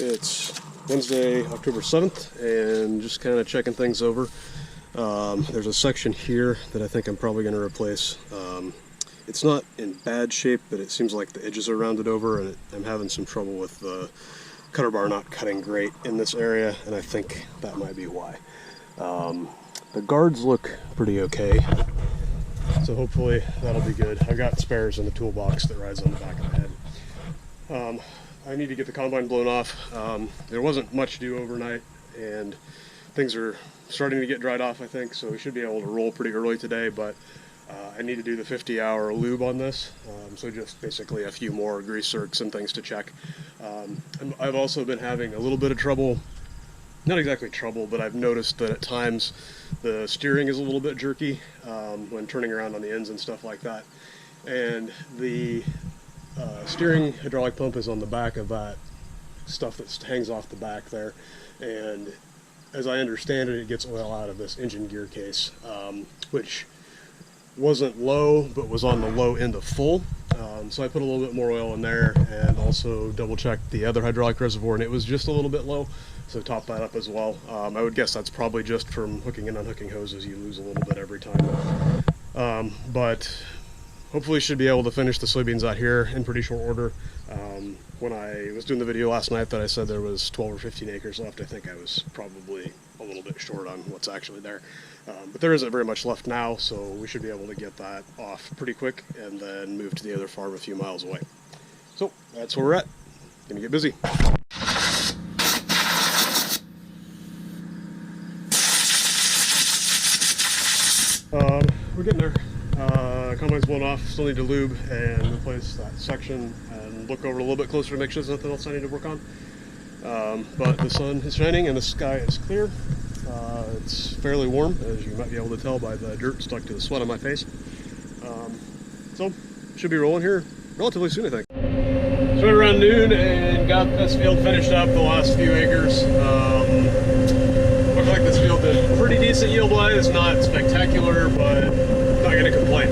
It's Wednesday, October 7th, and just kind of checking things over. There's a section here that I think I'm probably going to replace. It's not in bad shape, but it seems like the edges are rounded over, and I'm having some trouble with the cutter bar not cutting great in this area, and I think that might be why. The guards look pretty okay, so hopefully that'll be good. I've got spares in the toolbox that rides on the back of the head. I need to get the combine blown off. There wasn't much due overnight, and things are starting to get dried off, I think, so we should be able to roll pretty early today, but I need to do the 50-hour lube on this, so just basically a few more grease zerks and things to check. I've also been having a little bit of trouble, not exactly trouble, but I've noticed that at times the steering is a little bit jerky when turning around on the ends and stuff like that, and the steering hydraulic pump is on the back of that stuff that hangs off the back there, and as I understand it, it gets oil out of this engine gear case, which wasn't low but was on the low end of full, so I put a little bit more oil in there and also double checked the other hydraulic reservoir, and it was just a little bit low, so top that up as well. I would guess that's probably just from hooking and unhooking hoses. You lose a little bit every time, but hopefully should be able to finish the soybeans out here in pretty short order. When I was doing the video last night that I said there was 12 or 15 acres left, I think I was probably a little bit short on what's actually there. But there isn't very much left now, so we should be able to get that off pretty quick and then move to the other farm a few miles away. So that's where we're at. Gonna get busy. We're getting there. Combine's blown off, still need to lube and replace that section and look over a little bit closer to make sure there's nothing else I need to work on. But the sun is shining and the sky is clear. It's fairly warm, as you might be able to tell by the dirt stuck to the sweat on my face. So should be rolling here relatively soon, I think. So right around noon and got this field finished up, the last few acres. Looks like this field did pretty decent yield-wise, not spectacular, but not going to complain.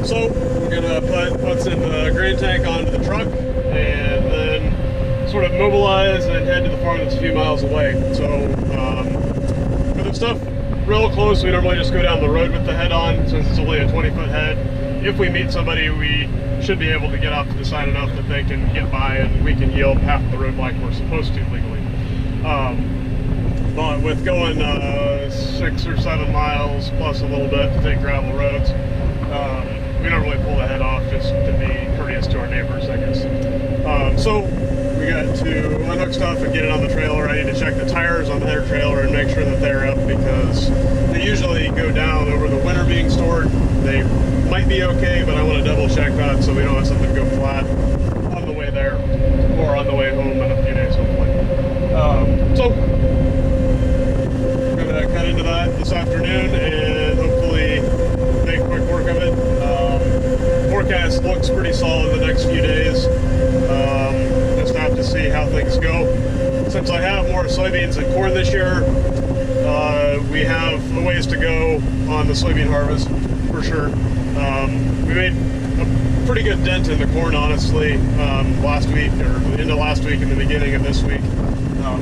So we're going to put what's in the grain tank onto the truck and then sort of mobilize and head to the farm that's a few miles away. So for the stuff real close, we normally just go down the road with the head on, since it's only a 20-foot head. If we meet somebody, we should be able to get off to the side enough that they can get by and we can yield half the road like we're supposed to legally. But with going 6 or 7 miles plus a little bit to take gravel roads, we don't really pull the head off just to be courteous to our neighbors, I guess. So we got to unhook stuff and get it on the trailer. I need to check the tires on their trailer and make sure that they're up, because they usually go down over the winter being stored. They might be okay, but I want to double check that so we don't have something go flat on the way there or on the way home in a few days, hopefully. So we're going to cut into that this afternoon and hopefully make quick work of it. Forecast looks pretty solid the next few days. Just have to see how things go. Since I have more soybeans than corn this year, we have a ways to go on the soybean harvest for sure. We made a pretty good dent in the corn, honestly, last week, or into last week and the beginning of this week,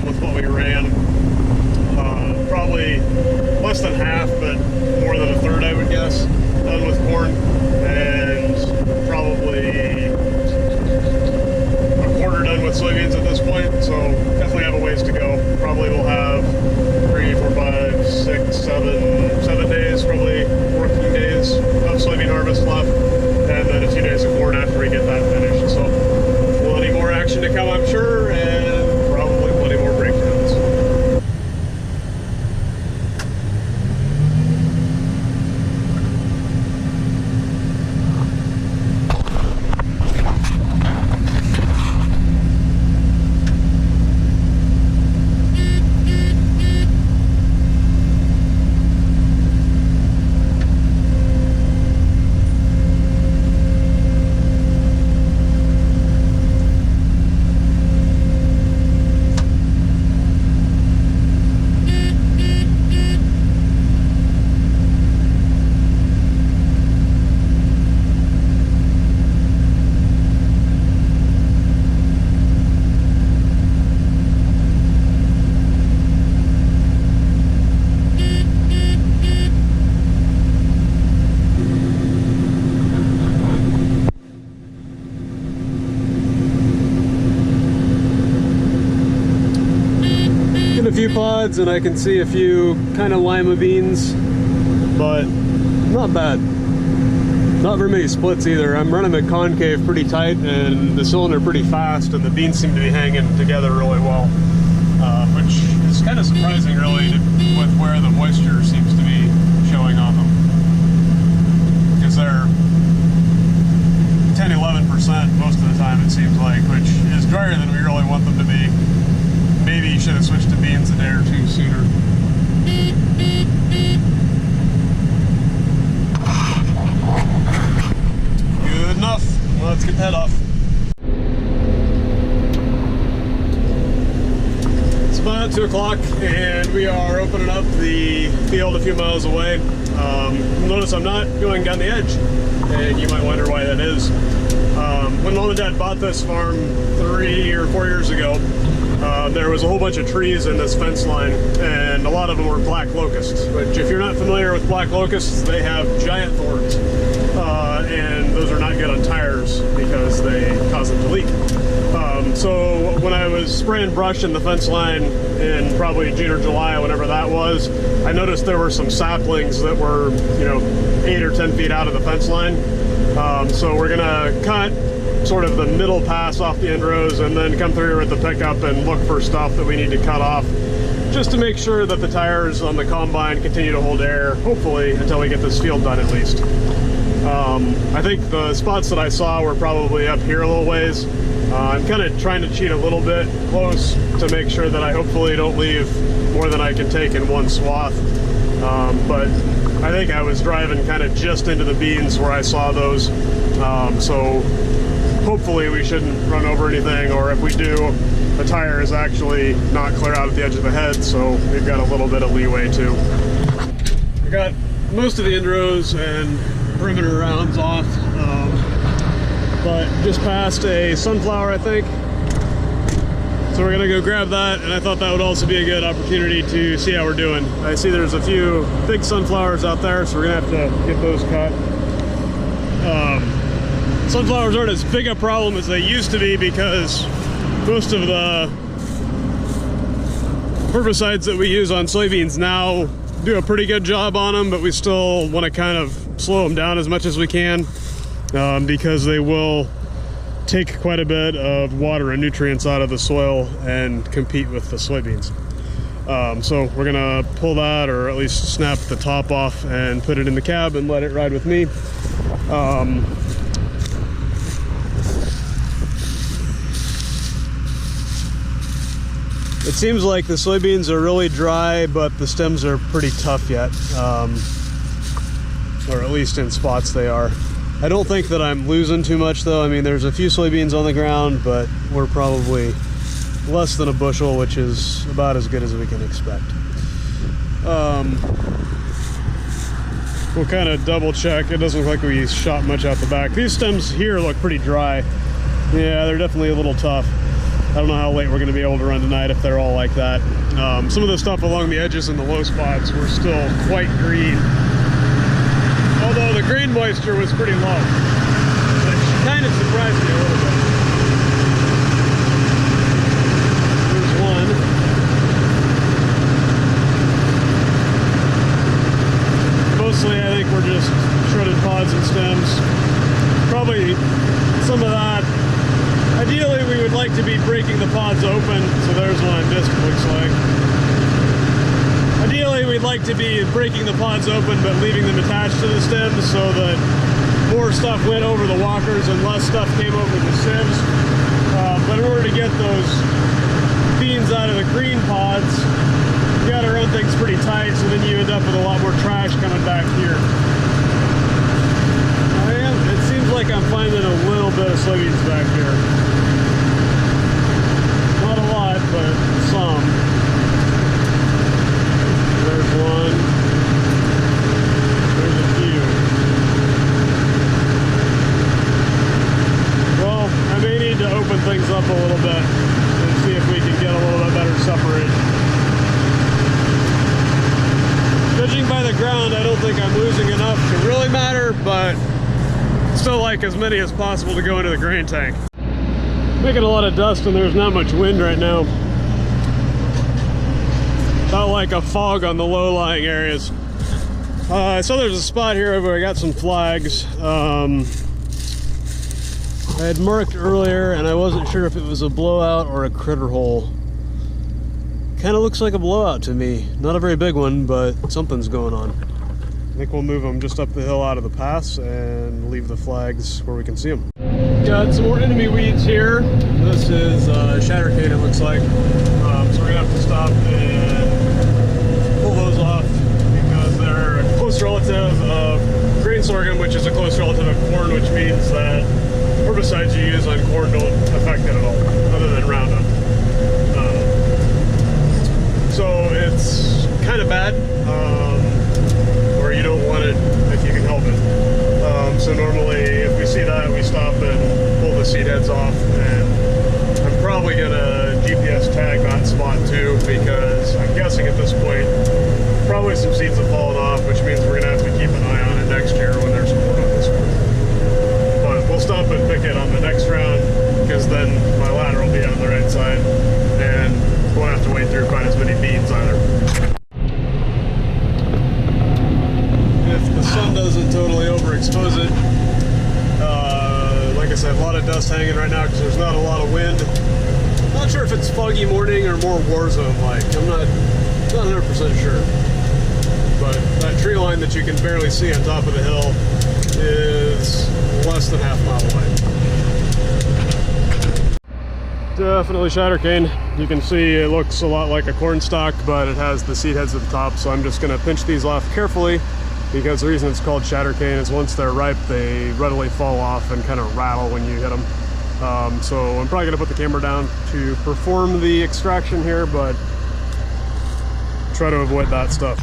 with what we ran. Probably less than half, but more than a third, I would guess, done with corn, and probably a quarter done with soybeans at this point, so definitely have a ways to go. Probably will have 3, 4, 5, 6, 7 days, probably working days of soybean harvest left, and then a few days of corn after we get that finished. So plenty more action to come, I'm sure, and probably plenty more breakdowns. pods and I can see a few kind of lima beans, but not bad. Not very many splits either. I'm running the concave pretty tight and the cylinder pretty fast, and the beans seem to be hanging together really well, which is kind of surprising really with where the moisture seems to be showing on them, because they're 10-11% most of the time it seems like, which is drier than we really want them to be. Maybe you should have switched to beans a day or two sooner. Good enough. Let's get that off. It's about 2 o'clock and we are opening up the field a few miles away. Notice I'm not going down the edge, and you might wonder why that is. When Mom and Dad bought this farm 3 or 4 years ago, there was a whole bunch of trees in this fence line, and a lot of them were black locusts, which if you're not familiar with black locusts, they have giant thorns, and those are not good on tires because they cause them to leak. So when I was spraying brush in the fence line in probably June or July, whenever that was, I noticed there were some saplings that were, 8 or 10 feet out of the fence line. So we're gonna cut sort of the middle pass off the end rows and then come through with the pickup and look for stuff that we need to cut off, just to make sure that the tires on the combine continue to hold air, hopefully until we get this field done at least. I think the spots that I saw were probably up here a little ways. I'm kind of trying to cheat a little bit close to make sure that I hopefully don't leave more than I can take in one swath. But I think I was driving kind of just into the beans where I saw those. So hopefully we shouldn't run over anything, or if we do, the tire is actually not clear out at the edge of the head, so we've got a little bit of leeway too. We got most of the end rows and perimeter rounds off, but just passed a sunflower, I think. So we're gonna go grab that, and I thought that would also be a good opportunity to see how we're doing. I see there's a few big sunflowers out there, so we're gonna have to get those cut. Sunflowers aren't as big a problem as they used to be because most of the herbicides that we use on soybeans now do a pretty good job on them, but we still want to kind of slow them down as much as we can, because they will take quite a bit of water and nutrients out of the soil and compete with the soybeans. So we're gonna pull that, or at least snap the top off and put it in the cab and let it ride with me. It seems like the soybeans are really dry, but the stems are pretty tough yet, or at least in spots they are. I don't think that I'm losing too much though. I mean, there's a few soybeans on the ground, but we're probably less than a bushel, which is about as good as we can expect. We'll kind of double check. It doesn't look like we shot much out the back. These stems here look pretty dry. Yeah, they're definitely a little tough. I don't know how late we're going to be able to run tonight if they're all like that. Some of the stuff along the edges and the low spots were still quite green, although the grain moisture was pretty low, which kind of surprised me a little bit. There's one. Mostly I think we're just shredded pods and stems. Probably some of that. Ideally, we would like to be breaking the pods open, so there's one disc, looks like. Ideally, we'd like to be breaking the pods open, but leaving them attached to the stems so that more stuff went over the walkers and less stuff came over the sieves. But in order to get those beans out of the green pods, you gotta run things pretty tight, so then you end up with a lot more trash coming back here. It seems like I'm finding a little bit of soybeans back here. Not a lot, but some. There's one. There's a few. Well, I may need to open things up a little bit and see if we can get a little bit better separation. Judging by the ground, I don't think I'm losing enough to really matter, but still like as many as possible to go into the grain tank. Making a lot of dust and there's not much wind right now. Not like a fog on the low-lying areas. So there's a spot here where I got some flags. I had marked earlier and I wasn't sure if it was a blowout or a critter hole. Kind of looks like a blowout to me. Not a very big one, but something's going on. I think we'll move them just up the hill out of the pass and leave the flags where we can see them. Got some more enemy weeds here. This is Shattercane, it looks like. So we're gonna have to stop and pull those off because they're a close relative of grain sorghum, which is a close relative of corn, which means that herbicides you use on corn don't affect it at all, other than Roundup. So it's kind of bad, or you don't want it if you can help it. So normally if we see that, we stop and pull the seed heads off, and I'm probably gonna GPS tag that spot too, because I'm guessing at this point probably some seeds have fallen off, which means we're gonna have to keep an eye on it next year when there's corn on this one. But we'll stop and pick it on the next round, because then my ladder will be on the right side and won't have to wade through quite as many beans either. If the sun doesn't totally overexpose it, like I said, a lot of dust hanging right now because there's not a lot of wind. Not sure if it's foggy morning or more war zone like. I'm not 100% sure. But that tree line that you can barely see on top of the hill is less than half a mile away. Definitely Shattercane. You can see it looks a lot like a corn stalk, but it has the seed heads at the top, so I'm just going to pinch these off carefully, because the reason it's called Shattercane is once they're ripe, they readily fall off and kind of rattle when you hit them. So I'm probably going to put the camera down to perform the extraction here, but try to avoid that stuff.